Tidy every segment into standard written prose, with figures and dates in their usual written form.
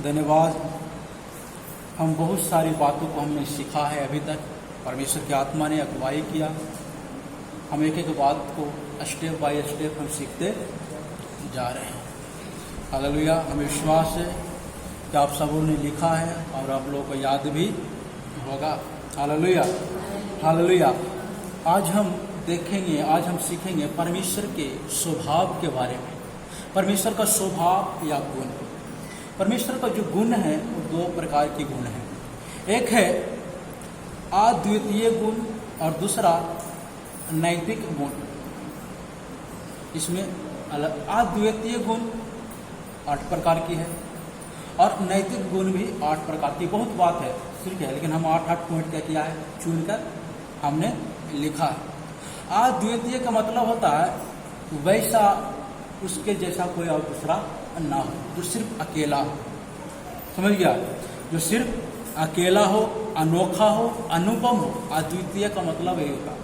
धन्यवाद। हम बहुत सारी बातों को हमने सीखा है अभी तक। परमेश्वर की आत्मा ने अगुवाई किया। हम एक एक बात को स्टेप बाय स्टेप हम सीखते जा रहे हैं। हालेलुया। हमें विश्वास है कि आप सबों ने लिखा है और आप लोगों को याद भी होगा। Hallelujah, hallelujah. आज हम देखेंगे, आज हम सीखेंगे परमेश्वर के स्वभाव के बारे में। परमेश्वर का स्वभाव या गुण। परमेश्वर का जो गुण है वो दो प्रकार के गुण हैं। एक है अद्वितीय गुण और दूसरा नैतिक गुण। इसमें अद्वितीय गुण 8 प्रकार की है और नैतिक गुण भी 8 प्रकार की। बहुत बात है ठीक है, लेकिन हम 8 पॉइंट क्या किया है, चुनकर हमने लिखा है। अद्वितीय का मतलब होता है वैसा उसके जैसा कोई और दूसरा ना हो, जो सिर्फ अकेला हो। समझ गया? जो सिर्फ अकेला हो, अनोखा हो, अनुपम हो। अद्वितीय का मतलब यही होगा,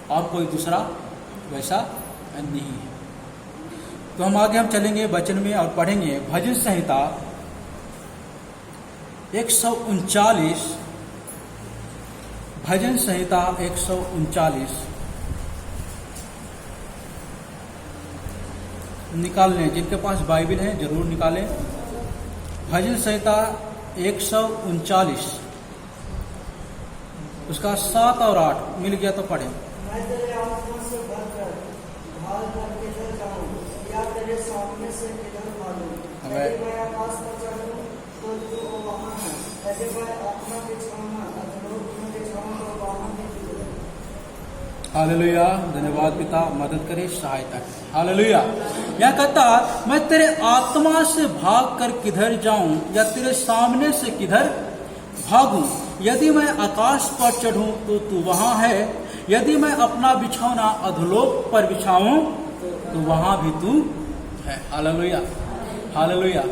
और कोई दूसरा वैसा नहीं है। तो हम आगे हम चलेंगे वचन में और पढ़ेंगे भजन संहिता 139। भजन संहिता 139 निकाल लें। जिनके पास बाइबल है जरूर निकालें। भजन संहिता 139 उसका 7 और 8 मिल गया तो पढ़ें। मैं तेरे आत्मा से भरकर ढाल कर किधर जाऊं, या तेरे सामने से किधर भागूं। यदि मैं आकाश पर चढ़ूं तो तू वहां है, यदि मैं अपना बिछाऊंगा अधोलोक में बिछाऊं तो वहां भी तू है। हालेलुया। धन्यवाद पिता, मदद करे, सहायता करे। हालेलुया। यह कहता मैं तेरे आत्मा से भाग कर किधर जाऊं, या तेरे सामने से किधर भागूं। यदि मैं आकाश पर चढ़ूं तो तू वहां है, यदि मैं अपना बिछौना अधोलोक पर बिछाऊं तो वहां भी तू है। Hallelujah, hallelujah.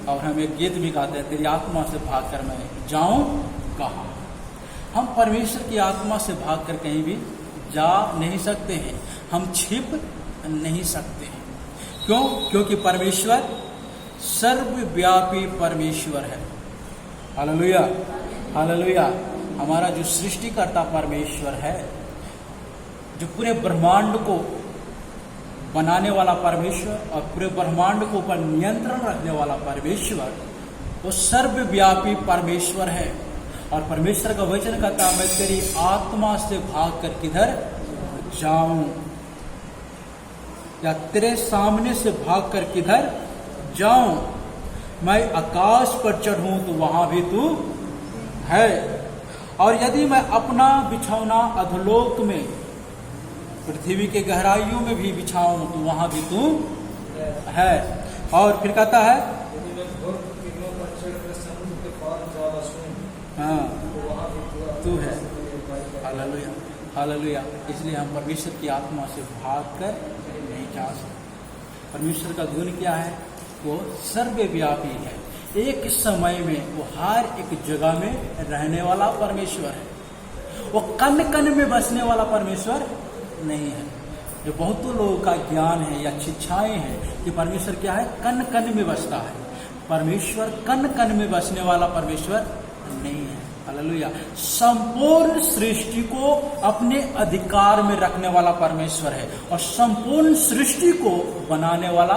और हम एक गीत भी गाते हैं, तेरी आत्मा से भाग कर मैं जाऊं कहां। हम परमेश्वर की आत्मा से भाग कर कहीं भी जा नहीं सकते हैं, हम छिप नहीं सकते हैं। क्यों? क्योंकि परमेश्वर सर्वव्यापी परमेश्वर है। Hallelujah, hallelujah. हमारा जो सृष्टिकर्ता परमेश्वर है, जो पूरे ब्रह्मांड को बनाने वाला परमेश्वर और पूरे ब्रह्मांड को ऊपर नियंत्रण रखने वाला परमेश्वर, वो सर्वव्यापी परमेश्वर है। और परमेश्वर का वचन कहता मैं तेरी आत्मा से भाग कर किधर जाऊं, या तेरे सामने से भाग कर किधर जाऊं। मैं आकाश पर चढ़ूं तो वहां भी तू है, और यदि मैं अपना बिछौना अधोलोक में पृथ्वी के गहराइयों में भी बिछाऊं तो वहां भी तू है। और फिर कहता है हाँ तू है। Hallelujah, hallelujah. इसलिए हम परमेश्वर की आत्मा से भाग कर नहीं जा सकते। परमेश्वर का गुण क्या है? वो सर्वव्यापी है। एक समय में वो हर एक जगह में रहने वाला परमेश्वर है। वो कण कण में बसने वाला परमेश्वर नहीं है। जो बहुत लोगों का ज्ञान है या शिक्षाएं हैं कि परमेश्वर क्या है, कण कण में बसता है। परमेश्वर कण कण में बसने वाला परमेश्वर नहीं है। हालेलुया। संपूर्ण सृष्टि को अपने अधिकार में रखने वाला परमेश्वर है, और संपूर्ण सृष्टि को बनाने वाला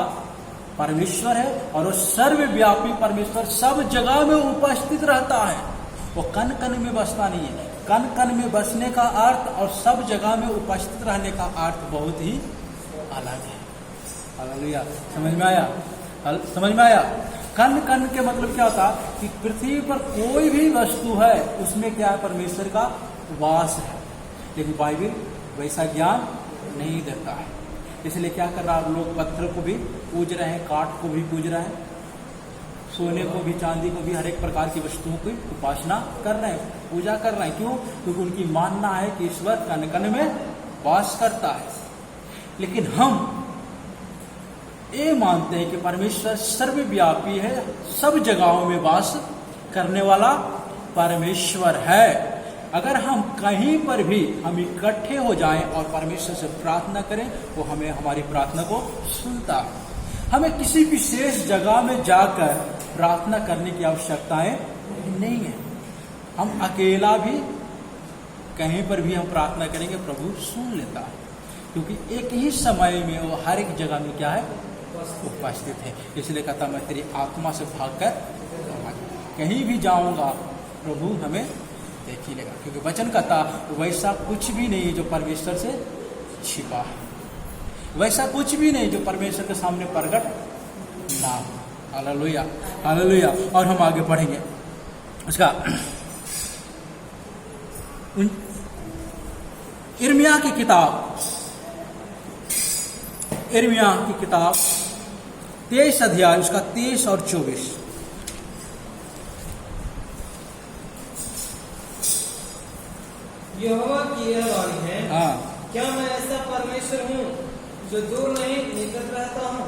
परमेश्वर है। और वो सर्वव्यापी परमेश्वर सब जगह में उपस्थित रहता है। वो कण कण में बसता नहीं है। कण कण में बसने का अर्थ और सब जगह में उपस्थित रहने का अर्थ बहुत ही अलग है। हालेलुया। समझ में आया? समझ में आया? कण कण के मतलब क्या होता है कि पृथ्वी पर कोई भी वस्तु है उसमें क्या है, परमेश्वर का वास है। लेकिन बाइबल वैसा ज्ञान नहीं देता है। इसलिए क्या कर रहा है, लोग पत्थर को भी पूज रहे हैं, काठ को भी पूज रहे हैं, सोने को भी, चांदी को भी, हर एक प्रकार की वस्तुओं की उपासना कर रहे हैं, पूजा कर रहे हैं। क्यों? क्योंकि उनकी मानना है कि ईश्वर कण कण में वास करता है। लेकिन हम ये मानते हैं कि परमेश्वर सर्वव्यापी है, सब जगहों में वास करने वाला परमेश्वर है। अगर हम कहीं पर भी हम इकट्ठे हो जाएं और परमेश्वर से प्रार्थना करें, वो हमें हमारी प्रार्थना को सुनता है। हमें किसी विशेष जगह में जाकर प्रार्थना करने की आवश्यकताएं नहीं है। हम अकेला भी कहीं पर भी हम प्रार्थना करेंगे, प्रभु सुन लेता है, क्योंकि एक ही समय में वो हर एक जगह में क्या है, उपस्थित है। इसलिए कहता मैं तेरी आत्मा से भागकर कहीं भी जाऊंगा, प्रभु हमें देख ही लेगा, क्योंकि वचन कहता वैसा कुछ भी नहीं है जो परमेश्वर से छिपा है, वैसा कुछ भी नहीं जो परमेश्वर के सामने प्रकट ना हो। Hallelujah, hallelujah. और हम आगे पढ़ेंगे उसका यिर्मयाह की किताब, यिर्मयाह की किताब 23 अध्याय उसका 23 और 24। यहोवा की यह वाणी है, हाँ, क्या मैं ऐसा परमेश्वर हूँ जो दूर नहीं निकट रहता हूँ।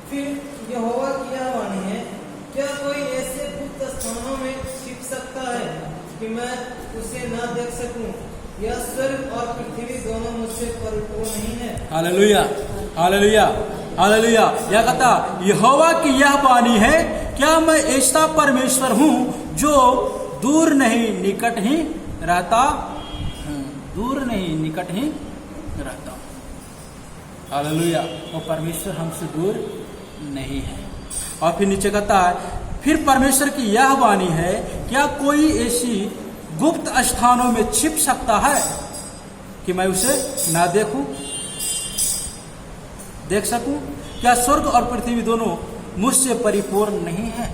फिर यहोवा की यह वाणी है, क्या कोई ऐसे गुप्त स्थानों में छिप सकता है कि मैं उसे न देख सकूं। यह स्वर्ग और पृथ्वी दोनों मुझसे परिपूर्ण नहीं है। Hallelujah, hallelujah, hallelujah. यह कहता यहोवा की यह वाणी है, क्या मैं ऐसा परमेश्वर हूँ जो दूर नहीं निकट ही रहता, दूर नहीं निकट ही रहता। हालेलुया। वो परमेश्वर हमसे दूर नहीं है। और फिर नीचे कहता है फिर परमेश्वर की यह वाणी है, क्या कोई ऐसी गुप्त स्थानों में छिप सकता है कि मैं उसे ना देखूं, देख सकूं। क्या स्वर्ग और पृथ्वी दोनों मुझसे परिपूर्ण नहीं है।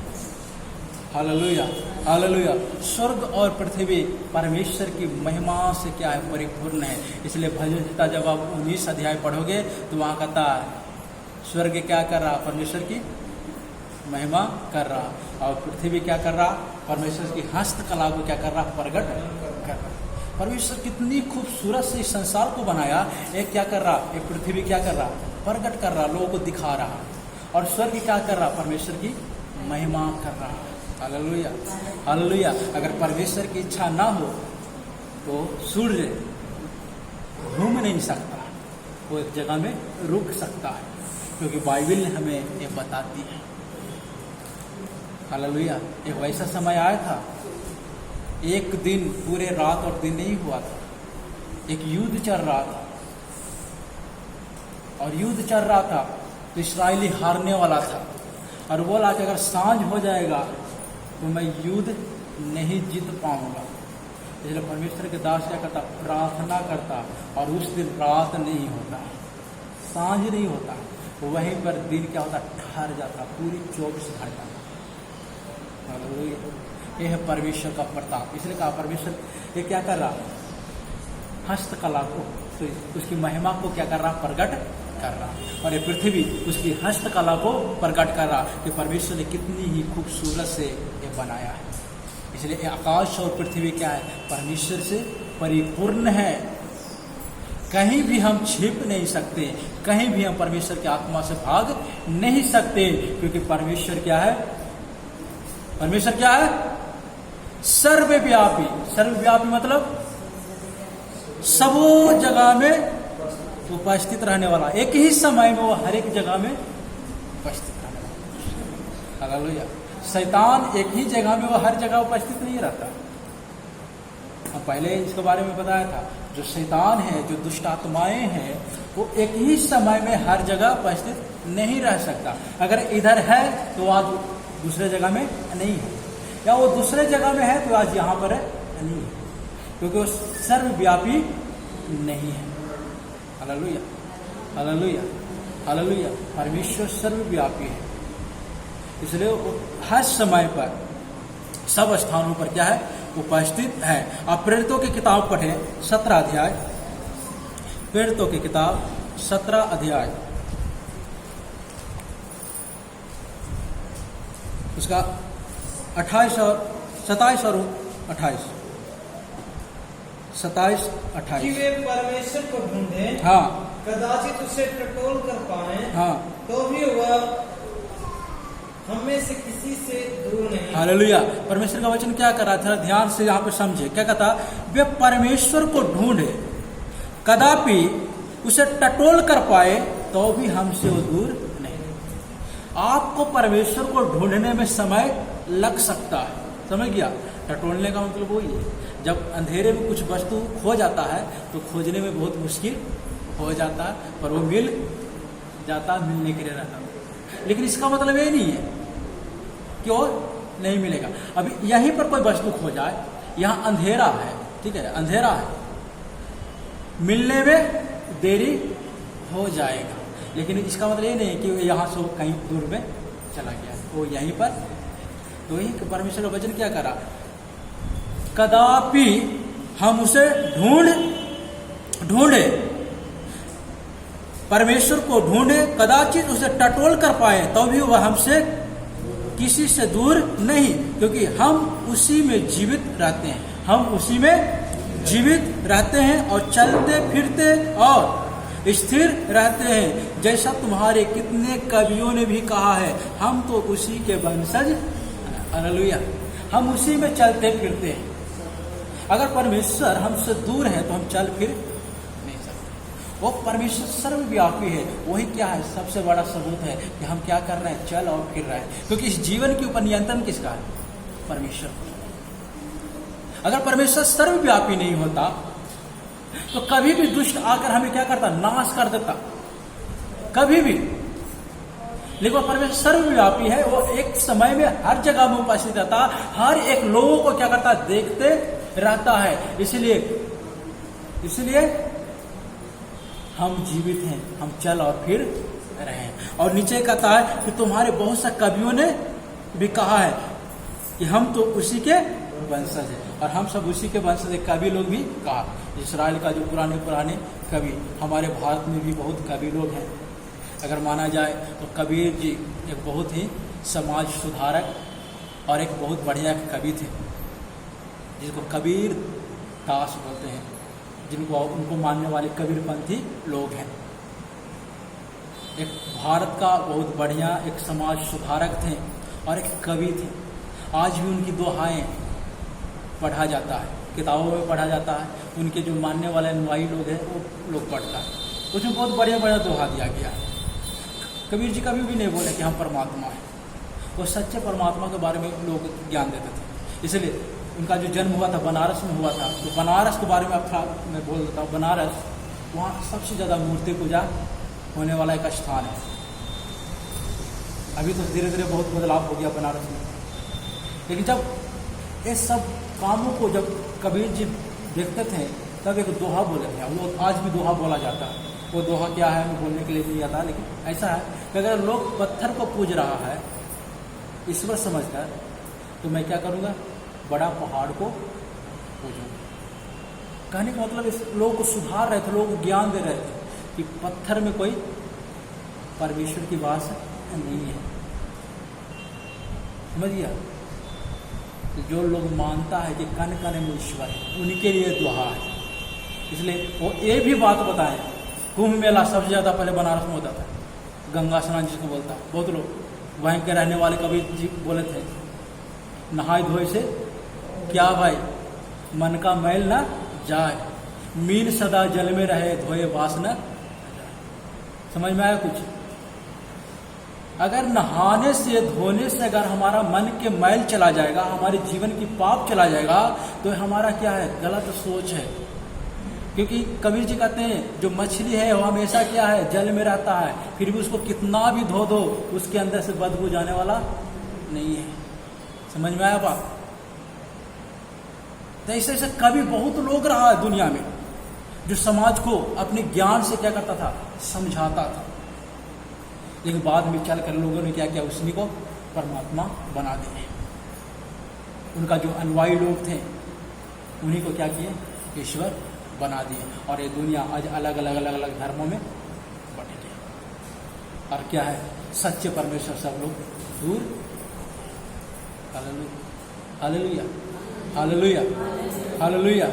Hallelujah, hallelujah. स्वर्ग और पृथ्वी परमेश्वर की महिमा से क्या है, परिपूर्ण है। इसलिए भजन संहिता जब आप 19 अध्याय पढ़ोगे तो वहां कहता है स्वर्ग क्या कर रहा, परमेश्वर की महिमा कर रहा, और पृथ्वी क्या कर रहा, परमेश्वर की हस्तकला को क्या कर रहा, प्रकट कर रहा। परमेश्वर कितनी खूबसूरत से इस संसार को बनाया, एक क्या कर रहा, एक पृथ्वी क्या कर रहा, प्रकट कर रहा, लोगों को दिखा रहा, और स्वर्ग क्या कर रहा, परमेश्वर की महिमा कर रहा। Hallelujah, hallelujah. अगर परमेश्वर की इच्छा ना हो तो सूर्य घूम नहीं सकता, वो एक जगह में रुक सकता है, क्योंकि बाइबल हमें ये बताती है। हालेलुया। एक वैसा समय आया था, एक दिन पूरे रात और दिन नहीं हुआ था, एक युद्ध चल रहा था, और युद्ध चल रहा था तो इस्राएली हारने वाला था, और बोला कि अगर सांझ हो जाएगा तो मैं युद्ध नहीं जीत पाऊंगा। इसलिए परमेश्वर के दास क्या करता, प्रार्थना करता, और उस दिन रात नहीं होता, सांझ नहीं होता, वहीं पर दिन क्या होता, ठहर जाता पूरी 24 घंटा। यह है परमेश्वर का प्रताप। इसलिए कहा परमेश्वर ये क्या कर रहा, हस्तकला को, तो उसकी महिमा को क्या कर रहा, प्रकट कर रहा, और ये पृथ्वी उसकी हस्तकला को प्रकट कर रहा कि परमेश्वर ने कितनी ही खूबसूरत से ये बनाया है। इसलिए आकाश और पृथ्वी क्या है, परमेश्वर से परिपूर्ण है। कहीं भी हम छिप नहीं सकते, कहीं भी हम परमेश्वर की आत्मा से भाग नहीं सकते, क्योंकि परमेश्वर क्या है, परमेश्वर क्या है, सर्वव्यापी। सर्वव्यापी मतलब सबों जगह में उपस्थित रहने वाला, एक ही समय में वो हर एक जगह में उपस्थित रहने वाला। हालेलुया। शैतान एक ही जगह में, वो हर जगह उपस्थित नहीं रहता। हम पहले इसके बारे में बताया था, जो शैतान है, जो दुष्ट आत्माएं हैं, वो एक ही समय में हर जगह उपस्थित नहीं रह सकता। अगर इधर है तो आज दूसरे जगह में नहीं है, या वो दूसरे जगह में है तो आज यहाँ पर नहीं है, क्योंकि वो सर्वव्यापी नहीं है। Hallelujah, hallelujah, hallelujah. परमेश्वर सर्वव्यापी है, इसलिए वो हर समय पर सब स्थानों पर क्या है, उपस्थित है। आप प्रेरितों की किताब पढ़ें 17 अध्याय, प्रेरितों की किताब 17 अध्याय उसका 28 और 27 और 28, 27, 28। कि वे परमेश्वर को ढूंढे, हाँ, कदाचित उसे टटोल कर पाए, हाँ, तो भी वह हम में से किसी से दूर नहीं। हालेलुया। परमेश्वर का वचन क्या कर रहा था, ध्यान से यहाँ पे समझे। क्या कहता, वे परमेश्वर को ढूंढे, कदापि उसे टटोल कर पाए, तो भी हमसे वो दूर नहीं। आपको परमेश्वर को ढूंढने में समय लग सकता है, समझ गया। टटोलने का मतलब वही है, जब अंधेरे में कुछ वस्तु खो जाता है तो खोजने में बहुत मुश्किल हो जाता है, पर वो मिल जाता, मिलने के लिए रहता। लेकिन इसका मतलब ये नहीं है कि वो नहीं मिलेगा। अभी यहीं पर कोई वस्तु खो जाए, यहाँ अंधेरा है, ठीक है, अंधेरा है, मिलने में देरी हो जाएगा, लेकिन इसका मतलब ये नहीं है कि वो यहाँ से कहीं दूर में चला गया, वो यहीं पर। तो यही परमेश्वर का वचन क्या करा, कदापि हम उसे ढूंढे, परमेश्वर को ढूंढे, कदाचित उसे टटोल कर पाए, तो भी वह हमसे किसी से दूर नहीं, क्योंकि हम उसी में जीवित रहते हैं, हम उसी में जीवित रहते हैं और चलते फिरते और स्थिर रहते हैं। जैसा तुम्हारे कितने कवियों ने भी कहा है, हम तो उसी के वंशज, हालेलुया, हम उसी में चलते फिरते हैं। अगर परमेश्वर हमसे दूर है तो हम चल फिर नहीं सकते। वो परमेश्वर सर्वव्यापी है, वही क्या है, सबसे बड़ा सबूत है कि हम क्या कर रहे हैं, चल और फिर रहे हैं, क्योंकि इस जीवन के ऊपर नियंत्रण किसका है, परमेश्वर। अगर परमेश्वर सर्वव्यापी नहीं होता तो कभी भी दुष्ट आकर हमें क्या करता, नाश कर देता, कभी भी। लेकिन परमेश्वर सर्वव्यापी है, वो एक समय में हर जगह में उपस्थित रहता, हर एक लोगों को क्या करता, देखते रहता है। इसलिए हम जीवित हैं, हम चल और फिर रहे हैं। और नीचे कहता है कि तुम्हारे बहुत से कवियों ने भी कहा है कि हम तो उसी के वंशज हैं, और हम सब उसी के वंशज हैं। कवि लोग भी कहा, इस्राएल का जो पुराने कवि, हमारे भारत में भी बहुत कवि लोग हैं। अगर माना जाए तो कबीर जी एक बहुत ही समाज सुधारक और एक बहुत बढ़िया कवि थे, जिसको कबीर दास बोलते हैं, जिनको उनको मानने वाले कबीरपंथी लोग हैं। एक भारत का बहुत बढ़िया एक समाज सुधारक थे और एक कवि थे। आज भी उनकी दोहाएं पढ़ा जाता है, किताबों में पढ़ा जाता है, उनके जो मानने वाले अनुयायी लोग हैं वो लोग पढ़ता है। उसमें बहुत बढ़िया दोहा दिया गया है। कबीर जी कभी भी नहीं बोले कि हम परमात्मा हैं, वो सच्चे परमात्मा के बारे में लोग ज्ञान देते थे। इसलिए उनका जो जन्म हुआ था बनारस में हुआ था, तो बनारस के बारे में अब मैं बोल देता हूँ। बनारस, वहाँ सबसे ज़्यादा मूर्ति पूजा होने वाला एक स्थान है। अभी तो धीरे धीरे बहुत बदलाव हो गया बनारस में, लेकिन जब ये सब कामों को जब कबीर जी देखते थे तब एक दोहा बोले थे। वो आज भी दोहा बोला जाता है। वो दोहा क्या है मैं बोलने के लिए नहीं आता, लेकिन ऐसा है कि अगर लोग पत्थर को पूज रहा है ईश्वर समझकर, तो मैं क्या करूँगा, बड़ा पहाड़ को पूजूंगा। कहने का मतलब इस लोगों को सुधार रहे थे, लोगों को ज्ञान दे रहे थे कि पत्थर में कोई परमेश्वर की वास नहीं है। समझ गया? जो लोग मानता है कि कण कण में ईश्वर है, उनके लिए दोहा है। इसलिए वो ये भी बात बताएं, कुंभ मेला सबसे ज़्यादा पहले बनारस में होता था, गंगा स्नान जिसको बोलता है। बहुत लोग वहीं के रहने वाले कबीर जी बोले थे, नहाए धोए से क्या भाई, मन का मैल ना जाए, मीन सदा जल में रहे, धोए वासना। समझ में आया कुछ? अगर नहाने से धोने से अगर हमारा मन के मैल चला जाएगा, हमारे जीवन की पाप चला जाएगा, तो हमारा क्या है, गलत सोच है। क्योंकि कबीर जी कहते हैं जो मछली है वो हमेशा क्या है, जल में रहता है, फिर भी उसको कितना भी धो दो उसके अंदर से बदबू जाने वाला नहीं है। समझ में आया बात? तो ऐसे ऐसे कवि बहुत लोग रहा है दुनिया में, जो समाज को अपने ज्ञान से क्या करता था, समझाता था। लेकिन बाद में चलकर लोगों ने क्या किया, उसी को परमात्मा बना दिए। उनका जो अनुयायी लोग थे उन्हीं को क्या किए, ईश्वर बना दिए। और ये दुनिया आज अलग अलग धर्मों में बट गई। और क्या है, सच्चे परमेश्वर सब लोग दूर। Hallelujah, hallelujah, hallelujah.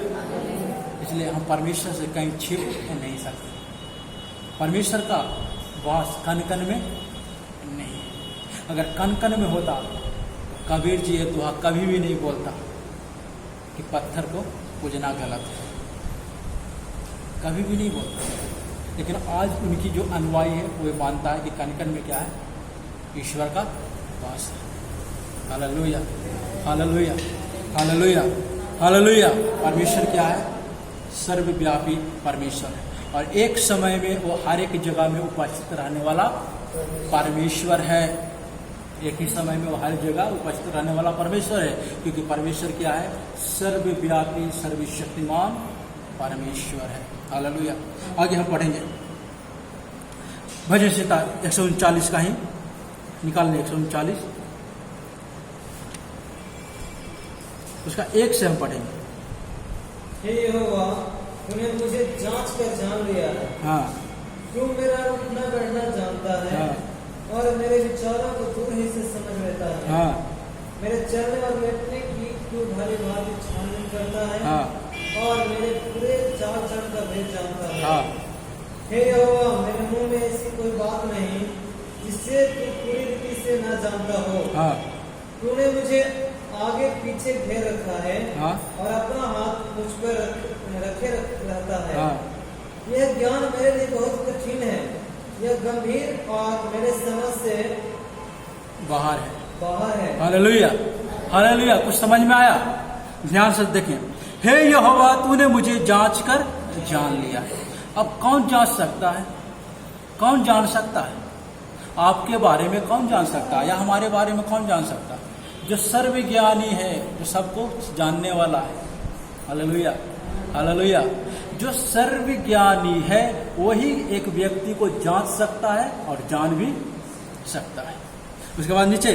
इसलिए हम परमेश्वर से कहीं छिप नहीं सकते। परमेश्वर का वास कण कण में नहीं। अगर कण कण में होता तो कबीर जी ये दोहा कभी भी नहीं बोलता कि पत्थर को पूजना गलत है, कभी भी नहीं बोलता। लेकिन आज उनकी जो अनुयायी है वो मानता है कि कण कण में क्या है, ईश्वर का वास है। Hallelujah, hallelujah, hallelujah, hallelujah. परमेश्वर क्या है? सर्वव्यापी परमेश्वर है, और एक समय में वो हर एक जगह में उपस्थित रहने वाला परमेश्वर है। एक ही समय में वो हर जगह उपस्थित रहने वाला परमेश्वर है, क्योंकि परमेश्वर क्या है? सर्वव्यापी सर्वशक्तिमान परमेश्वर है। हालेलुया। आगे हम पढ़ेंगे भजन संहिता 139 का ही निकाल लें। 139 उसका 1 से हम पढ़ेंगे। हे यहोवा, तूने मुझे जांच कर जान लिया है। हाँ, क्यों मेरा उठना बैठना जानता है, हाँ, और मेरे विचारों को दूर ही से समझ लेता है। हाँ, मेरे चलने और बैठने की तू भली भांति छानबीन करता है, हाँ, और मेरे पूरे चाल चलन का भेद जानता है। हाँ, हे यहोवा, मेरे मुंह में ऐसी कोई बात नहीं जिससे तू पूरी रीति से न जानता हो। हाँ, तूने मुझे आगे पीछे घेर रखा है, हाँ, और अपना हाथ मुझ पर रखे रहता है। हाँ, यह ज्ञान मेरे लिए बहुत कठिन है, यह गंभीर और मेरे समझ से बाहर है। बाहर है। Hallelujah, hallelujah. कुछ समझ में आया? ध्यान से देखें। हे यहोवा, तूने मुझे जांच कर जान लिया है। अब कौन जांच सकता है? कौन जान सकता है? आपके बारे में कौन जान सकता है, या हमारे बारे में कौन जान सकता है? जो सर्वज्ञानी है, जो सबको जानने वाला है। Hallelujah, hallelujah. जो सर्वज्ञानी है वही एक व्यक्ति को जांच सकता है और जान भी सकता है। उसके बाद नीचे,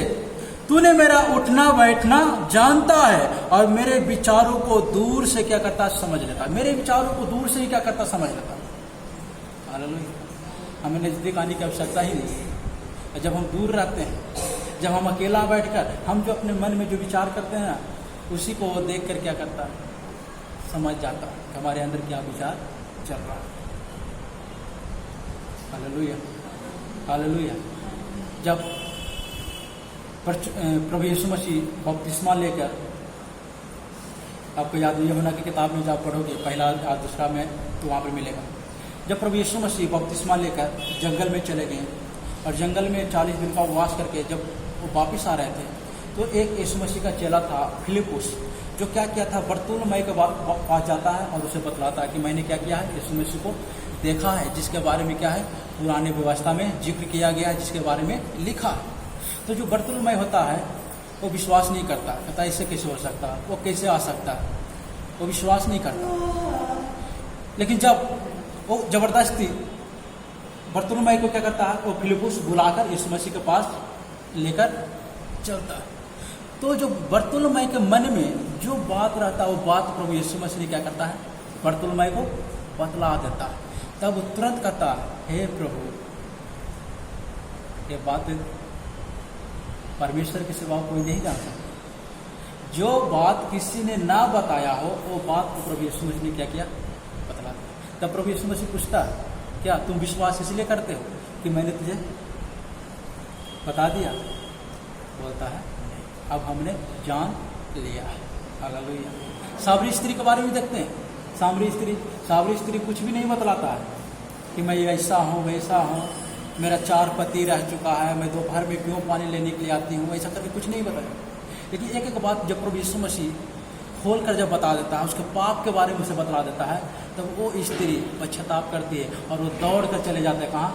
तूने मेरा उठना बैठना जानता है, और मेरे विचारों को दूर से क्या करता है? समझ लेता है। मेरे विचारों को दूर से ही क्या करता? समझ लेता है। हालेलुया। हमें नजदीक आने की आवश्यकता ही नहीं है। जब हम दूर रहते हैं, जब हम अकेला बैठकर हम जो अपने मन में जो विचार करते हैं ना, उसी को वो देख कर क्या करता है? समझ जाता है कि हमारे अंदर क्या विचार चल रहा है। Hallelujah, hallelujah. जब प्रभु यीशु मसीह बपतिस्मा लेकर, आपको याद नहीं, यूहन्ना की किताब में जब पढ़ोगे पहला या दूसरा में, तो वहाँ पर मिलेगा। जब प्रभु यीशु मसीह बपतिस्मा लेकर जंगल में चले गए, और जंगल में 40 दिन का उपवास करके जब वो वापिस आ रहे थे, तो एक यीशु मसीह का चेला था फिलिपुस, जो क्या किया था? बरतुलमै के पास जाता है और उसे बतलाता है कि मैंने क्या किया है? यीशु मसीह को देखा है, जिसके बारे में क्या है? पुरानी व्यवस्था में जिक्र किया गया है, जिसके बारे में लिखा है। तो जो बरतुलमै होता है वो विश्वास नहीं करता, कहता इससे कैसे हो सकता है, वो कैसे आ सकता है, वो विश्वास नहीं करता। लेकिन जब वो जबरदस्ती बरतुलमै को क्या करता है? वो फिलिपुस बुलाकर यीशु मसीह के पास लेकर चलता है। तो जो बरतुलमै के मन में जो बात रहता है, वो बात प्रभु यीशु मसीह क्या करता है? बरतुलमै को बतला देता है। तब वो तुरंत कहता है, हे प्रभु, ये बात परमेश्वर के सिवा कोई नहीं जान सकता। जो बात किसी ने ना बताया हो, वो बात तो प्रभु यीशु मसीह ने क्या किया? बतला दिया। तब प्रभु यीशु मसीह पूछता है, क्या तुम विश्वास इसलिए करते हो कि मैंने तुझे बता दिया? बोलता है, अब हमने जान लिया है। हालेलुया। सामरी स्त्री के बारे में देखते हैं। सामरी स्त्री कुछ भी नहीं बतलाता है कि मैं ऐसा हूँ, वैसा हूँ, मेरा 4 पति रह चुका है, मैं दोपहर में क्यों पानी लेने के लिए आती हूँ, ऐसा करके कुछ नहीं बताया। लेकिन एक एक बात जब प्रभु यीशु मसीह खोल कर जब बता देता है, उसके पाप के बारे में उसे बतला देता है, तब वो स्त्री पश्चाताप करती है और वो दौड़ कर चले जाते हैं कहाँ?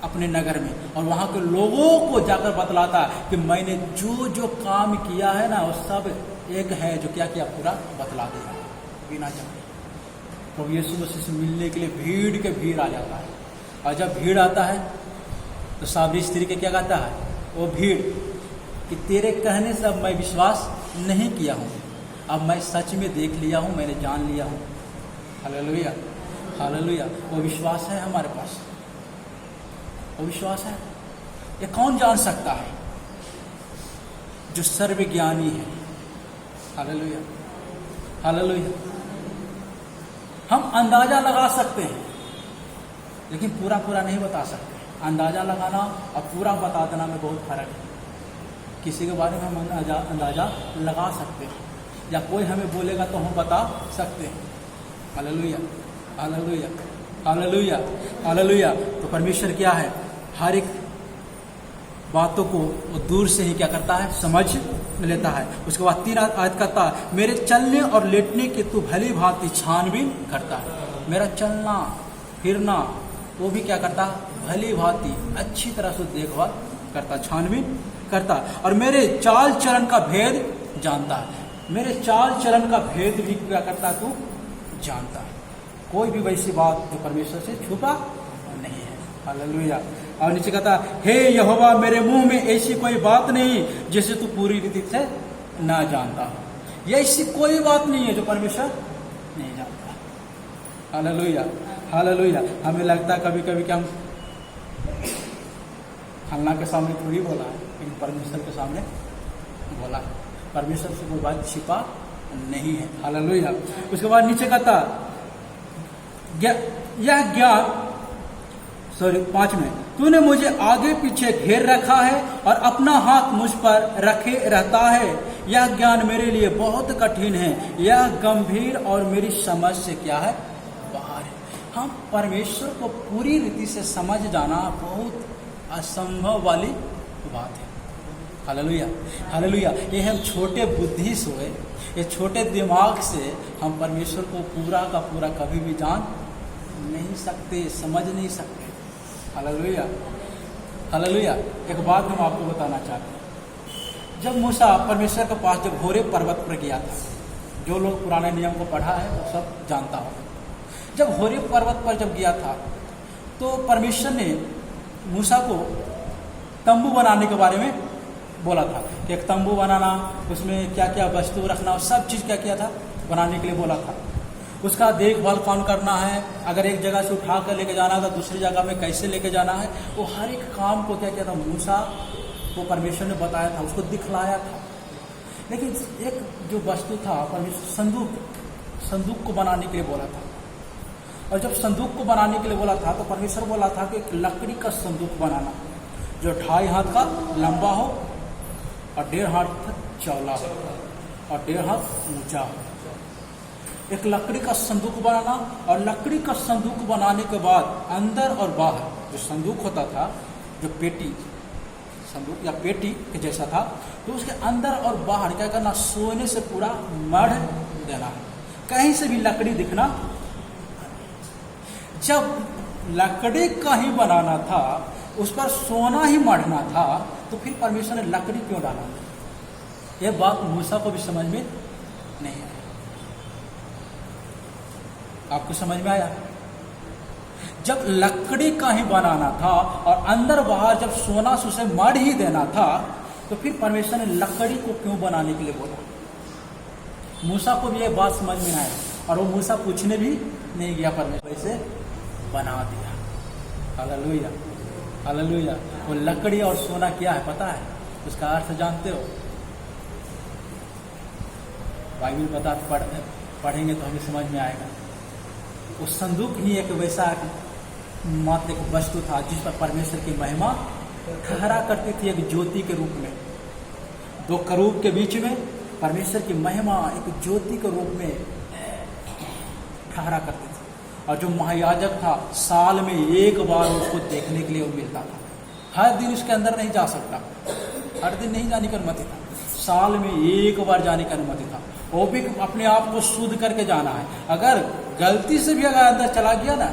अपने नगर में, और वहाँ के लोगों को जाकर बतलाता है कि मैंने जो जो काम किया है ना, वो सब एक है जो क्या किया पूरा बतला दिया बिना जाने। प्रभु यीशु मसीह से मिलने के लिए भीड़ के भीड़ आ जाता है, और जब भीड़ आता है तो सामरी स्त्री के क्या कहता है वो भीड़ कि तेरे कहने से अब मैं विश्वास नहीं किया हूँ, अब मैं सच में देख लिया हूँ, मैंने जान लिया हूँ। Hallelujah, hallelujah. वो विश्वास है हमारे पास, वो विश्वास है। ये कौन जान सकता है? जो सर्वज्ञानी है। Hallelujah, hallelujah. हम अंदाजा लगा सकते हैं लेकिन पूरा पूरा नहीं बता सकते। अंदाजा लगाना और पूरा बता देना में बहुत फर्क है। किसी के बारे में हम अंदाजा लगा सकते हैं, या कोई हमें बोलेगा तो हम बता सकते हैं। Hallelujah, hallelujah, hallelujah, hallelujah. तो परमेश्वर क्या है? हर एक बातों को वो दूर से ही क्या करता है, समझ लेता है। उसके बाद 3 आयत करता है, मेरे चलने और लेटने की तू भली भांति छानबीन करता है। मेरा चलना फिरना वो भी क्या करता है, भली भांति अच्छी तरह से देखभाल करता, छानबीन करता। और मेरे चाल चलन का भेद जानता है। मेरे चाल चलन का भेद भी क्या करता है, तू जानता है। कोई भी वैसी बात जो परमेश्वर से छुपा नहीं है। हालेलुया। और नीचे कहता, हे यहोवा मेरे मुंह में ऐसी कोई बात नहीं जिसे तू पूरी रीति से ना जानता हो। ये ऐसी कोई बात नहीं है जो परमेश्वर नहीं जानता। Hallelujah, hallelujah. हमें लगता है कभी कभी कि हम अल्लाह के सामने थोड़ी बोला है, लेकिन परमेश्वर के सामने बोला है। परमेश्वर से कोई बात छिपा नहीं है। हालेलुया। उसके बाद नीचे कहता, यह ज्ञान 5 में, तूने मुझे आगे पीछे घेर रखा है और अपना हाथ मुझ पर रखे रहता है। यह ज्ञान मेरे लिए बहुत कठिन है, यह गंभीर और मेरी समझ से क्या है, बाहर है। हम परमेश्वर को पूरी रीति से समझ जाना बहुत असंभव वाली बात है। Hallelujah, hallelujah. ये हम छोटे बुद्धि से, ये छोटे दिमाग से हम परमेश्वर को पूरा का पूरा कभी भी जान नहीं सकते, समझ नहीं सकते। Hallelujah, hallelujah. एक बात हम आपको बताना चाहते हैं। जब मूसा परमेश्वर के पास जब होरे पर्वत पर गया था, जो लोग पुराने नियम को पढ़ा है वो सब जानता होगा। जब होरे पर्वत पर जब गया था तो परमेश्वर ने मूसा को तंबू बनाने के बारे में बोला था कि एक तंबू बनाना, उसमें क्या क्या वस्तु रखना, सब चीज़ क्या किया था बनाने के लिए बोला था। उसका देखभाल कौन करना है, अगर एक जगह से उठा कर लेके जाना था दूसरी जगह में कैसे लेके जाना है, वो हर एक काम को क्या किया था मूसा को परमेश्वर ने बताया था, उसको दिखलाया था। लेकिन एक जो वस्तु था परमेश्वर संदूक को बनाने के लिए बोला था। और जब संदूक को बनाने के लिए बोला था तो परमेश्वर बोला था कि एक लकड़ी का संदूक बनाना जो 2.5 हाथ का लंबा हो और 1.5 हाथ चौड़ा हो और 1.5 हाथ ऊंचा हो। एक लकड़ी का संदूक बनाना, और लकड़ी का संदूक बनाने के बाद अंदर और बाहर जो संदूक होता था, जो पेटी, संदूक या पेटी के जैसा था, तो उसके अंदर और बाहर क्या करना, सोने से पूरा मढ़ देना है, कहीं से भी लकड़ी दिखना। जब लकड़ी का ही बनाना था, उस पर सोना ही मढ़ना था, तो फिर परमेश्वर ने लकड़ी क्यों डाला? यह बात मूसा को भी समझ में नहीं आई। आपको समझ में आया? जब लकड़ी का ही बनाना था और अंदर बाहर जब सोना से उसे मढ़ ही देना था, तो फिर परमेश्वर ने लकड़ी को क्यों बनाने के लिए बोला? मूसा को भी यह बात समझ में आया और वो मूसा पूछने भी नहीं गया, परमेश्वर से बना दिया। Hallelujah, hallelujah. वो लकड़ी और सोना क्या है पता है? उसका अर्थ जानते हो? बाइबल पढ़ेंगे तो हमें समझ में आएगा। वो संदूक ही एक वैसा मात्र एक वस्तु था जिस पर परमेश्वर की महिमा ठहरा करती थी, एक ज्योति के रूप में। 2 करूब के बीच में परमेश्वर की महिमा एक ज्योति के रूप में ठहरा करती थी। और जो महायाजक था, साल में एक बार उसको देखने के लिए वो मिलता था। हर दिन उसके अंदर नहीं जा सकता, हर दिन नहीं जाने की अनुमति था, साल में एक बार जाने की अनुमति था। वो भी अपने आप को शुद्ध करके जाना है। अगर गलती से भी अगर अंदर चला गया ना,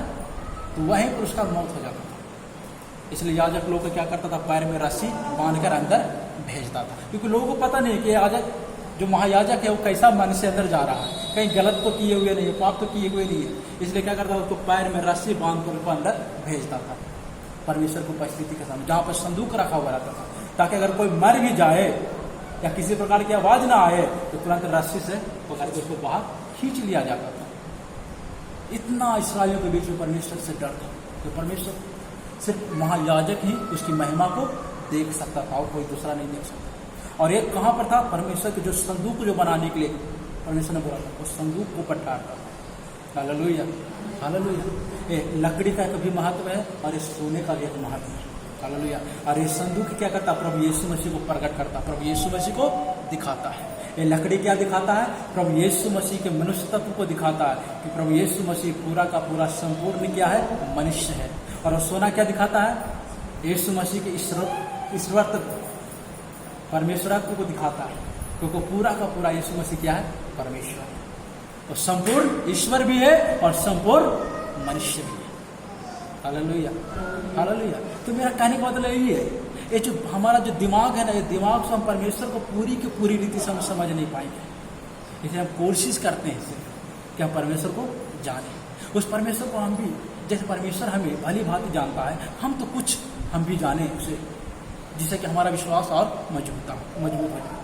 तो वहीं पर उसका मौत हो जाता था। इसलिए याजक लोग को क्या करता था, पैर में रस्सी बांधकर अंदर भेजता था, क्योंकि लोगों को पता नहीं कि याजक जो महायाजक है वो कैसा मन से अंदर जा रहा है, कहीं गलत तो किए हुए नहीं है, पाप तो किए हुए नहीं है। इसलिए क्या करता था, उसको पैर में रस्सी बांध कर उसको अंदर भेजता था परमेश्वर की उपस्थिति के सामने, जहाँ पर संदूक रखा हुआ रहता था, ताकि अगर कोई मर भी जाए या किसी प्रकार की आवाज ना आए तो तुरंत रस्सी से पकड़ के उसको बाहर खींच लिया जाता था। इतना इसराइलियों के बीच में परमेश्वर से डर था कि परमेश्वर सिर्फ महायाजक ही उसकी महिमा को देख सकता था और कोई दूसरा नहीं देख सकता। और एक कहाँ पर था, परमेश्वर के जो संदूक जो बनाने के लिए परमेश्वर ने बोला था, उस संदूक को पठाता था। Hallelujah, hallelujah. ये लकड़ी का भी महत्व है और इस सोने का भी एक महत्व है। हालेलुया। और ये संदूक क्या करता, प्रभु यीशु मसीह को प्रकट करता, प्रभु यीशु मसीह को दिखाता है। ये लकड़ी क्या दिखाता है, प्रभु यीशु मसीह के मनुष्य तत्व को दिखाता है कि प्रभु यीशु मसीह पूरा का पूरा संपूर्ण क्या है, मनुष्य है। और वो सोना क्या दिखाता है, यीशु मसीह के ईश्वर तक परमेश्वर को दिखाता है, क्योंकि पूरा का पूरा यीशु मसीह क्या है? परमेश्वर है। और संपूर्ण ईश्वर भी है और संपूर्ण मनुष्य भी है। Hallelujah, hallelujah. तो मेरा कहने का मतलब यही है, ये जो हमारा जो दिमाग है ना, ये दिमाग से हम परमेश्वर को पूरी की पूरी रीति से हम समझ नहीं पाएंगे। इसलिए हम कोशिश करते हैं कि हम परमेश्वर को जाने। उस परमेश्वर को हम भी, जैसे परमेश्वर हमें भली भांति जानता है, हम तो कुछ हम भी जाने उसे, जिससे कि हमारा विश्वास और मजबूत हो जाए।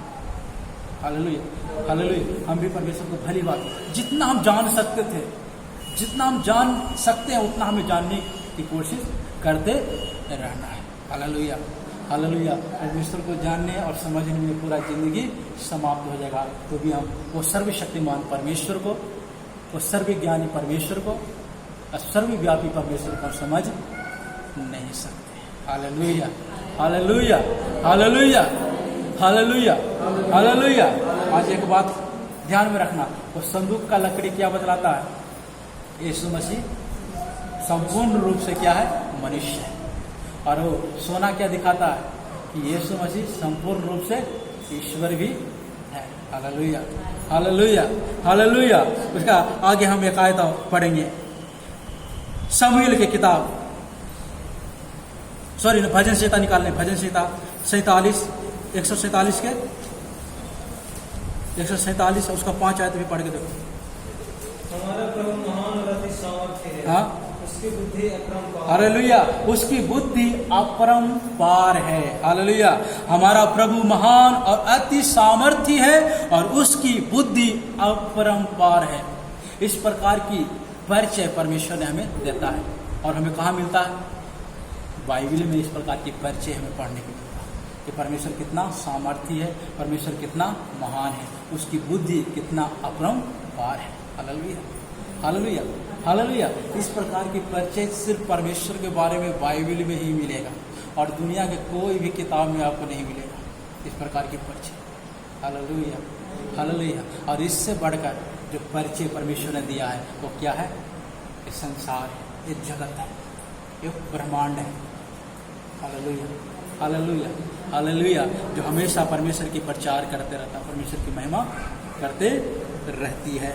Hallelujah, hallelujah. हम भी परमेश्वर को भली भांति जितना हम जान सकते थे, जितना हम जान सकते हैं, उतना हमें जानने की कोशिश करते रहना है। Hallelujah, hallelujah. परमेश्वर को जानने और समझने में पूरा जिंदगी समाप्त हो जाएगा, तो भी हम वो सर्वशक्तिमान परमेश्वर को, वो सर्वज्ञानी परमेश्वर को और सर्वव्यापी परमेश्वर को समझ नहीं सकते। Hallelujah, hallelujah, hallelujah, hallelujah, hallelujah. आज एक बात ध्यान में रखना, वो संदूक का लकड़ी क्या बतलाता है? यीशु मसीह संपूर्ण रूप से क्या है? मनुष्य है। और वो सोना क्या दिखाता है? कि यीशु मसीह संपूर्ण रूप से ईश्वर भी है। Hallelujah, hallelujah, hallelujah. उसका आगे हम एक आयत पढ़ेंगे, शमूएल की किताब, सॉरी भजन संहिता निकालने, भजन संहिता 47, 147 के 147 उसका 5 आयत भी पढ़ के देखो। हमारा प्रभु महान और अति सामर्थ्य है। हाँ, उसकी बुद्धि अपरंपार। हालेलुया, उसकी बुद्धि अपरंपार है। हालेलुया, हमारा प्रभु महान और अति सामर्थ्य है और उसकी बुद्धि अपरंपार है। इस प्रकार की परिचय परमेश्वर ने हमें देता है। और हमें कहाँ मिलता है? बाइबल में इस प्रकार की परिचय हमें पढ़ने को मिलता है कि परमेश्वर कितना सामर्थ्य है, परमेश्वर कितना महान है, उसकी बुद्धि कितना अपरंपार है। Hallelujah, hallelujah, hallelujah. इस प्रकार की परिचय सिर्फ परमेश्वर के बारे में बाइबल में ही मिलेगा और दुनिया के कोई भी किताब में आपको नहीं मिलेगा इस प्रकार की परिचय। Hallelujah, hallelujah. और इससे बढ़कर जो परिचय परमेश्वर ने दिया है वो क्या है? ये संसार है, ये जगत है, ये ब्रह्मांड है। Hallelujah, hallelujah, hallelujah. जो हमेशा परमेश्वर की प्रचार करते रहता है, परमेश्वर की महिमा करते रहती है।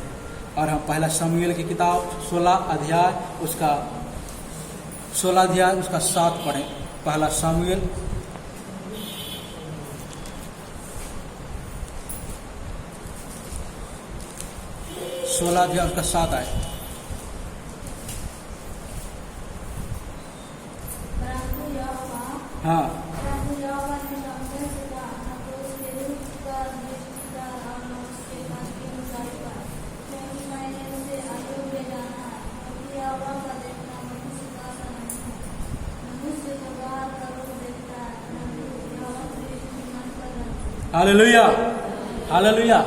और हम पहला शमूएल की किताब 16 अध्याय उसका 7 पढ़ें। पहला शमूएल 16 अध्याय उसका 7 आए। हाँ, हालेलुया, हालेलुया।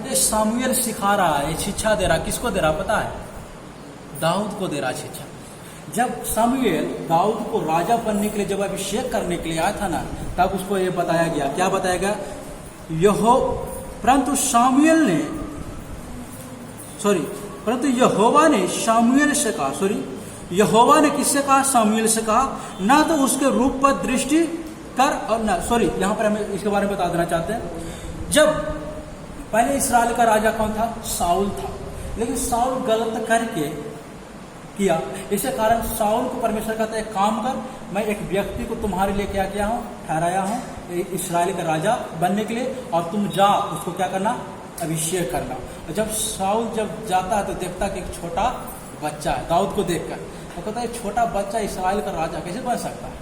ये शमूएल सिखा रहा है, शिक्षा दे रहा, किसको दे रहा पता है? दाऊद को दे रहा शिक्षा। जब शमूएल दाऊद को राजा बनने के लिए, जब अभिषेक करने के लिए आया था ना, तब उसको ये बताया गया, क्या बताया गया? परंतु यहोवा ने शमूएल से कहा, यहोवा ने किससे कहा? शमूएल से कहा, ना तो उसके रूप पर दृष्टि कर और ना, यहाँ पर हमें इसके बारे में बता देना चाहते हैं। जब पहले इस्राएल का राजा कौन था? साउल था। लेकिन साउल गलत करके किया, इसे कारण साउल को परमेश्वर कहता है, काम कर, मैं एक व्यक्ति को तुम्हारे लिए क्या किया हूँ? ठहराया हूँ इस्राएल का राजा बनने के लिए, और तुम जा उसको क्या करना? अभिषेक करना। और जब साउल जब जाता है तो देखता है कि एक छोटा बच्चा है, दाऊद को देखकर तो कहता है, छोटा बच्चा इस्राएल का राजा कैसे बन सकता है?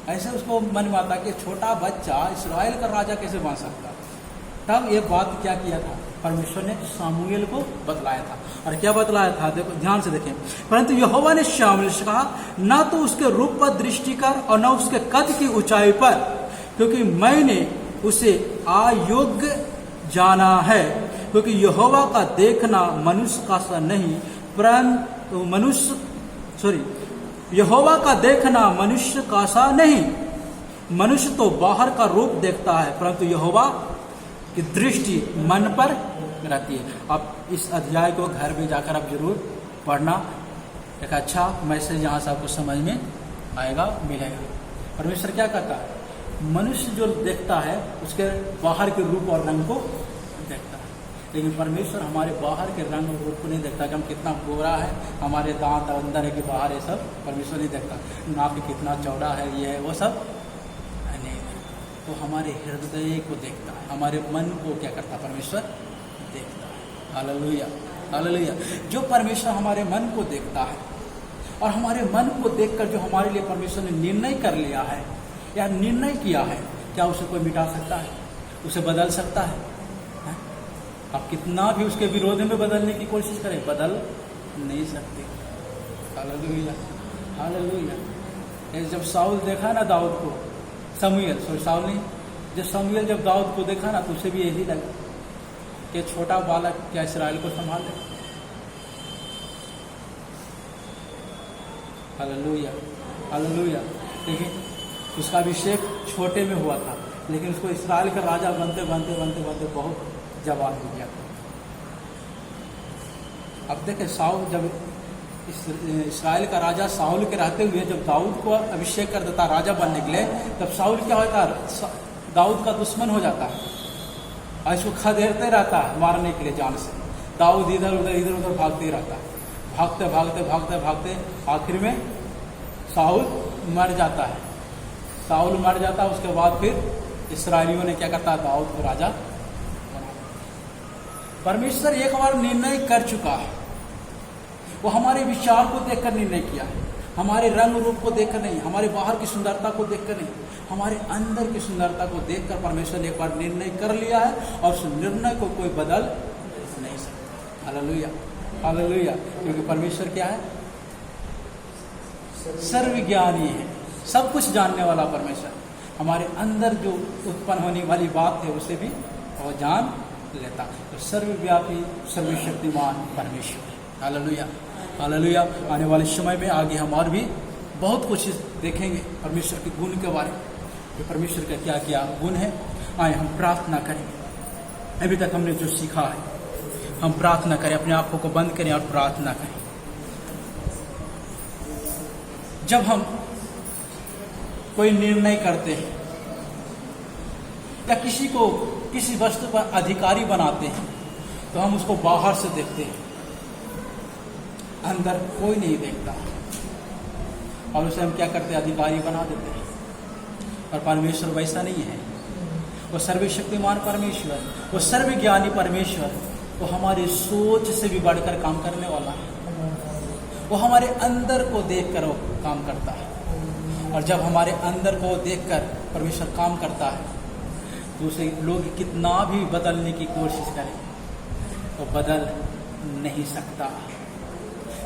ऐसे उसको मन में आता कि छोटा बच्चा इस्राएल का राजा कैसे बन सकता है? तब ये बात क्या किया था? परमेश्वर ने शमूएल को बतलाया था। और क्या बतलाया था? देखो, ध्यान से देखें। परंतु यहोवा ने शमूएल से कहा, ना तो उसके रूप पर दृष्टि कर और न उसके कद की ऊंचाई पर, क्योंकि मैंने उसे अयोग्य जाना है। क्योंकि यहोवा का देखना मनुष्य का सा नहीं, यहोवा का देखना मनुष्य का सा नहीं। मनुष्य तो बाहर का रूप देखता है, परंतु यहोवा की दृष्टि मन पर रहती है। अब इस अध्याय को घर में जाकर आप जरूर पढ़ना, एक अच्छा मैसेज यहाँ से आपको समझ में आएगा, मिलेगा। परमेश्वर क्या करता है? मनुष्य जो देखता है उसके बाहर के रूप और रंग को देखता है, लेकिन परमेश्वर हमारे बाहर के रंग और रूप को नहीं देखता कि हम कितना गोरा है, हमारे दांत अंदर है कि बाहर, ये सब परमेश्वर नहीं देखता। नाक कितना चौड़ा है, ये है, वो सब नहीं देखता। तो हमारे हृदय को देखता है, हमारे मन को क्या करता है? परमेश्वर देखता है। Hallelujah, hallelujah. जो परमेश्वर हमारे मन को देखता है और हमारे मन को देखकर जो हमारे लिए परमेश्वर ने निर्णय कर लिया है या निर्णय किया है, क्या उसे कोई मिटा सकता है? उसे बदल सकता है? आप कितना भी उसके विरोध में बदलने की कोशिश करें, बदल नहीं सकते। Hallelujah, hallelujah. ये जब साउल देखा ना दाऊद को, साउल नहीं, जब सामुएल जब दाऊद को देखा ना तो उसे भी यही लगा कि छोटा बालक क्या इस्राएल को संभाल ले। Hallelujah, hallelujah. लेकिन उसका अभिषेक छोटे में हुआ था, लेकिन उसको इस्राएल का राजा बनते बनते बनते बनते बहुत जवान हो गया। अब देखें, साउल जब इस्राएल का राजा साउल के रहते हुए जब दाऊद को अभिषेक कर देता राजा बनने के लिए, तब साउल क्या होता है? दाऊद का दुश्मन हो जाता है और इसको खदेड़ते रहता है मारने के लिए जान से। दाऊद इधर उधर भागते ही रहता है, भागते भागते भागते भागते आखिर में साउल मर जाता है। साउल मर जाता है, उसके बाद फिर इस्राएलियों ने क्या करता? दाऊद को राजा बना। परमेश्वर एक बार निर्णय कर चुका है, वो हमारे विचार को देखकर निर्णय किया है, हमारे रंग रूप को देखकर नहीं, हमारे बाहर की सुंदरता को देखकर नहीं, हमारे अंदर की सुंदरता को देखकर परमेश्वर ने एक बार निर्णय कर लिया है और उस निर्णय को कोई बदल नहीं सकता। Hallelujah, hallelujah. क्योंकि परमेश्वर क्या है? सर्वज्ञानी है, सब कुछ जानने वाला परमेश्वर। हमारे अंदर जो उत्पन्न होने वाली बात है उसे भी वो जान लेता। तो सर्वव्यापी सर्वशक्तिमान परमेश्वर। Hallelujah, hallelujah. आने वाले समय में आगे हम और भी बहुत कुछ देखेंगे परमेश्वर के गुण के बारे में, कि परमेश्वर का क्या क्या गुण है। आए हम प्रार्थना करें। अभी तक हमने जो सीखा है हम प्रार्थना करें, अपने आंखों को बंद करें और प्रार्थना करें। जब हम कोई निर्णय करते हैं या किसी को किसी वस्तु पर अधिकारी बनाते हैं तो हम उसको बाहर से देखते हैं, अंदर कोई नहीं देखता, और उसे हम क्या करते हैं? अधिकारी बना देते हैं। और परमेश्वर वैसा नहीं है, वो सर्वशक्तिमान परमेश्वर, वो सर्वज्ञानी परमेश्वर, वो हमारी सोच से भी बढ़कर काम करने वाला है। वो हमारे अंदर को देखकर वो काम करता है, और जब हमारे अंदर को देखकर परमेश्वर काम करता है तो उसे लोग कितना भी बदलने की कोशिश करें तो बदल नहीं सकता,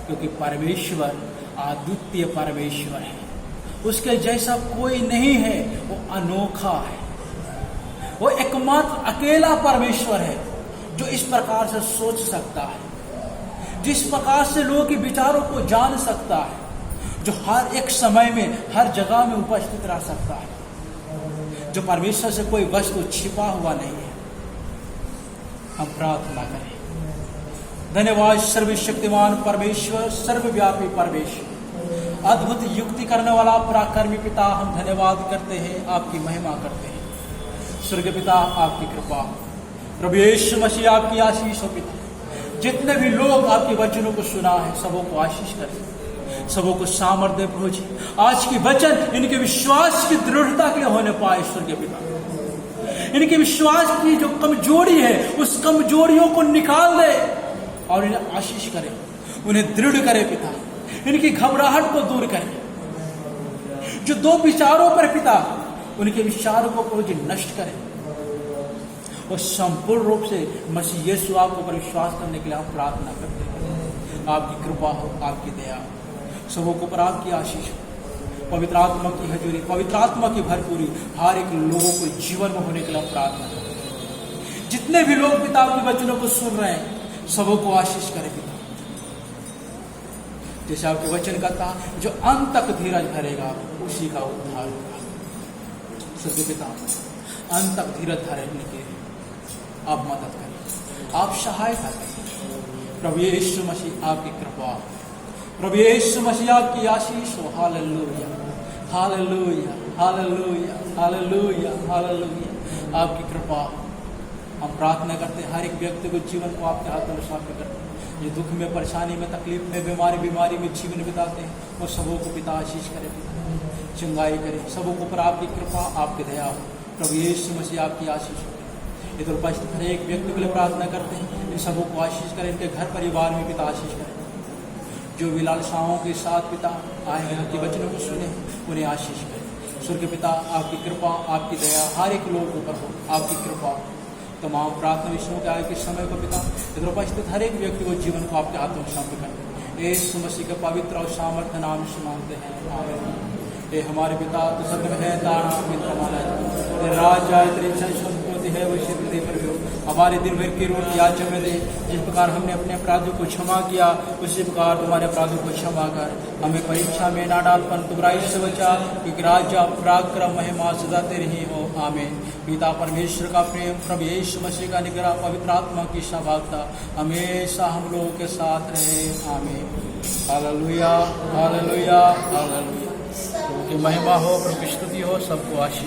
क्योंकि परमेश्वर अद्वितीय परमेश्वर है, उसके जैसा कोई नहीं है, वो अनोखा है, वो एकमात्र अकेला परमेश्वर है जो इस प्रकार से सोच सकता है, जिस प्रकार से लोगों के विचारों को जान सकता है, जो हर एक समय में हर जगह में उपस्थित रह सकता है, जो परमेश्वर से कोई वस्तु छिपा हुआ नहीं है। हम प्रार्थना करें। धन्यवाद सर्वशक्तिमान परमेश्वर, सर्वव्यापी परमेश्वर, अद्भुत युक्ति करने वाला पराक्रमी पिता, हम धन्यवाद करते हैं, आपकी महिमा करते हैं। स्वर्गीय पिता, आपकी कृपा, प्रभु यीशु मसीह आपकी आशीष हो पिता। जितने भी लोग आपके वचनों को सुना है सबों को आशीष करें, सबों को सामर्थ्य प्रभु जी। आज की वचन इनके विश्वास की दृढ़ता के लिए होने पाए स्वर्गीय पिता। इनके विश्वास की जो कमजोरी है उस कमजोरियों को निकाल दे और इन्हें आशीष करे, उन्हें दृढ़ करे पिता। इनकी घबराहट को दूर करे। जो दो विचारों पर पिता उनके विचारों को प्रभु जी नष्ट करे और संपूर्ण रूप से मसीह यीशु आपको पर विश्वास करने के लिए आप प्रार्थना करते हैं। आपकी कृपा हो, आपकी दया हो, सबों को पर आपकी आशीष हो, पवित्र आत्मा की हजूरी, पवित्र आत्मा की भरपूरी हर एक लोगों को जीवन में होने के लिए प्रार्थना करते हैं। जितने भी लोग पिता के वचनों को सुन रहे हैं सबों को आशीष करे पिता। जैसे आपके वचन का था, जो अंत तक धीरज धरेगा उसी का उद्धार होगा। सत्य पिता, अंत तक धीरज धरने के लिए आप मदद करें, आप सहायता करें। प्रभु यीशु मसीह आपकी कृपा, प्रभु यीशु मसीह आपकी आशीष हो। Hallelujah, hallelujah, hallelujah, hallelujah, hallelujah. आपकी कृपा हम प्रार्थना करते हैं, हर एक व्यक्ति को जीवन को आपके हाथों में सौंप करते हैं। जो दुख में, परेशानी में, तकलीफ में, बीमारी में जीवन बिताते हैं, वो सबों को पिता आशीष करे, चंगाई करे, सबों को ऊपर आपकी कृपा, आपकी दया हो। प्रभु यीशु मसीह आपकी आशीष हो। इधर उपस्थित हर एक व्यक्ति के लिए प्रार्थना करते हैं, इन सबों को आशीष करें, इनके घर परिवार में पिता आशीष करें। जो भी लालसाओं के साथ पिता आए हैं, उनके वचनों को सुने, उन्हें आशीष करें। स्वर्गीय पिता, आपकी कृपा, आपकी दया हर एक लोग ऊपर हो, आपकी कृपा। तमाम प्रार्थना विषयों के आगे के समय को पिता, इधर उपस्थित हर एक व्यक्ति को जीवन को आपके हाथों में सौंप करें। यीशु मसीह के पवित्र और सामर्थ्य नाम से मांगते हैं, आमीन। ये हमारे पिता तो स्वर्ग में है, तारा नाम माना जाए, तेरा राज्य आए, तेरी इच्छा संपूर्ण है वैसे पृथ्वी पर भी हो। हमारे दिन भर की रोटी आज हमें दे, जिस प्रकार हमने अपने अपराधों को क्षमा किया, उसी प्रकार तुम्हारे अपराधों को क्षमा कर। हमें परीक्षा में ना डाल, परंतु बुराई से बचा, क्योंकि राज्य, पराक्रम, महिमा सदा तेरी ही हो, आमीन। पिता परमेश्वर का प्रेम, प्रभु यीशु मसीह का निग्रह, पवित्र आत्मा की सहभागिता हमेशा हम लोगों के साथ रहे, आमीन। Hallelujah, hallelujah, hallelujah. प्रभु की महिमा हो, प्रभु की स्तुति हो, सबको आशीष।